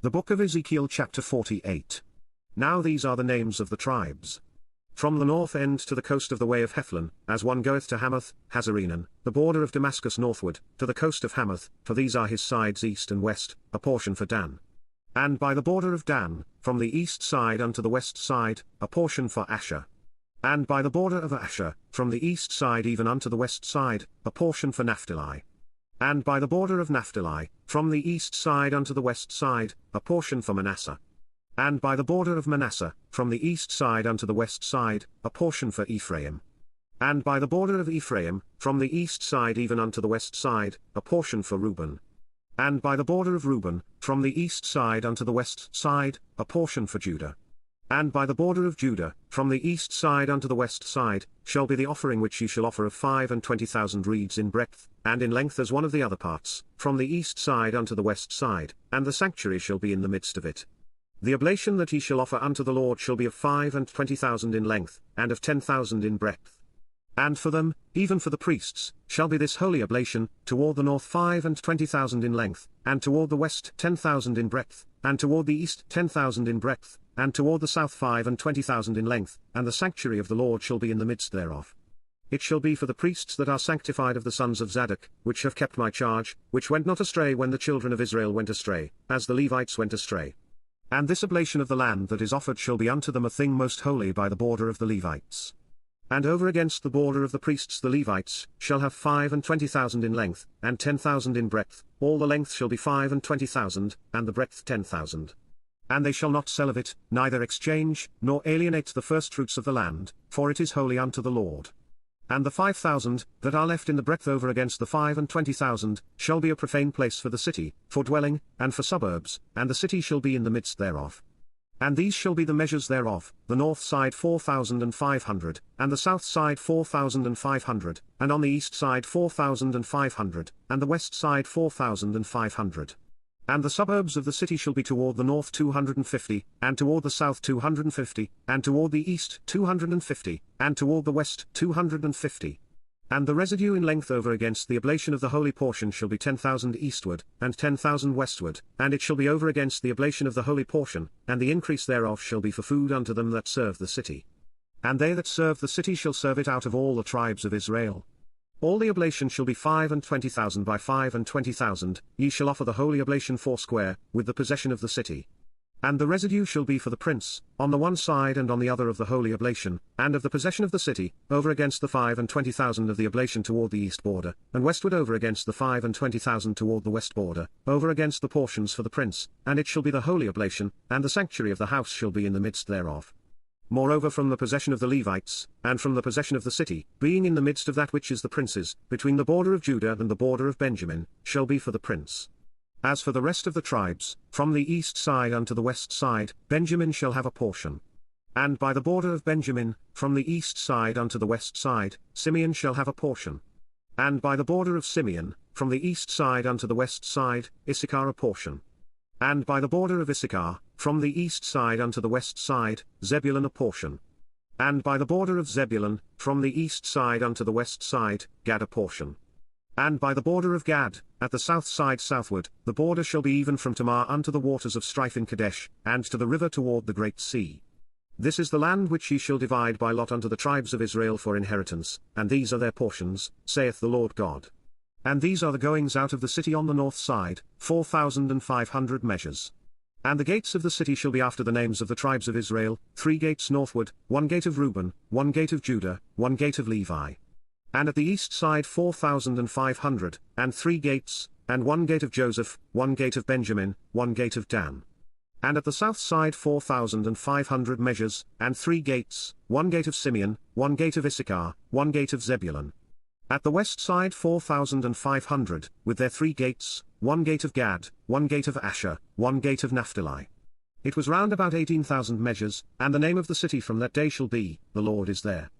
The book of Ezekiel chapter 48. Now these are the names of the tribes. From the north end to the coast of the way of Hethlon, as one goeth to Hamath, Hazarenan, the border of Damascus northward, to the coast of Hamath, for these are his sides east and west, a portion for Dan. And by the border of Dan, from the east side unto the west side, a portion for Asher. And by the border of Asher, from the east side even unto the west side, a portion for Naphtali. And by the border of Naphtali, from the east side unto the west side, a portion for Manasseh. And by the border of Manasseh, from the east side unto the west side, a portion for Ephraim. And by the border of Ephraim, from the east side even unto the west side, a portion for Reuben. And by the border of Reuben, from the east side unto the west side, a portion for Judah. And by the border of Judah, from the east side unto the west side, shall be the offering which ye shall offer of 25,000 reeds in breadth, and in length as one of the other parts, from the east side unto the west side, and the sanctuary shall be in the midst of it. The oblation that ye shall offer unto the Lord shall be of 25,000 in length, and of 10,000 in breadth. And for them, even for the priests, shall be this holy oblation, toward the north 25,000 in length, and toward the west 10,000 in breadth, and toward the east 10,000 in breadth, and toward the south 25,000 in length, and the sanctuary of the Lord shall be in the midst thereof. It shall be for the priests that are sanctified of the sons of Zadok, which have kept my charge, which went not astray when the children of Israel went astray, as the Levites went astray. And this oblation of the land that is offered shall be unto them a thing most holy by the border of the Levites. And over against the border of the priests the Levites shall have 25,000 in length, and 10,000 in breadth, all the length shall be 25,000, and the breadth 10,000. And they shall not sell of it, neither exchange, nor alienate the firstfruits of the land, for it is holy unto the Lord. And the 5,000, that are left in the breadth over against the 25,000, shall be a profane place for the city, for dwelling, and for suburbs, and the city shall be in the midst thereof. And these shall be the measures thereof, the north side 4,500, and the south side 4,500, and on the east side 4,500, and the west side 4,500. And the suburbs of the city shall be toward the north 250, and toward the south 250, and toward the east 250, and toward the west 250. And the residue in length over against the oblation of the holy portion shall be 10,000 eastward, and 10,000 westward, and it shall be over against the oblation of the holy portion, and the increase thereof shall be for food unto them that serve the city. And they that serve the city shall serve it out of all the tribes of Israel. All the oblation shall be 25,000 by 25,000, ye shall offer the holy oblation foursquare, with the possession of the city. And the residue shall be for the prince, on the one side and on the other of the holy oblation, and of the possession of the city, over against the 25,000 of the oblation toward the east border, and westward over against the 25,000 toward the west border, over against the portions for the prince, and it shall be the holy oblation, and the sanctuary of the house shall be in the midst thereof. Moreover from the possession of the Levites, and from the possession of the city, being in the midst of that which is the prince's, between the border of Judah and the border of Benjamin, shall be for the prince. As for the rest of the tribes, from the east side unto the west side, Benjamin shall have a portion. And by the border of Benjamin, from the east side unto the west side, Simeon shall have a portion. And by the border of Simeon, from the east side unto the west side, Issachar a portion. And by the border of Issachar, from the east side unto the west side, Zebulun a portion. And by the border of Zebulun, from the east side unto the west side, Gad a portion. And by the border of Gad, at the south side southward, the border shall be even from Tamar unto the waters of strife in Kadesh, and to the river toward the great sea. This is the land which ye shall divide by lot unto the tribes of Israel for inheritance, and these are their portions, saith the Lord God. And these are the goings out of the city on the north side, 4,500 measures. And the gates of the city shall be after the names of the tribes of Israel, 3 gates northward, 1 gate of Reuben, 1 gate of Judah, 1 gate of Levi. And at the east side 4,500, and 3 gates, and 1 gate of Joseph, 1 gate of Benjamin, 1 gate of Dan. And at the south side 4,500 measures, and 3 gates, 1 gate of Simeon, 1 gate of Issachar, 1 gate of Zebulun. At the west side 4,500, with their 3 gates, 1 gate of Gad, 1 gate of Asher, 1 gate of Naphtali. It was round about 18,000 measures, and the name of the city from that day shall be, the Lord is there.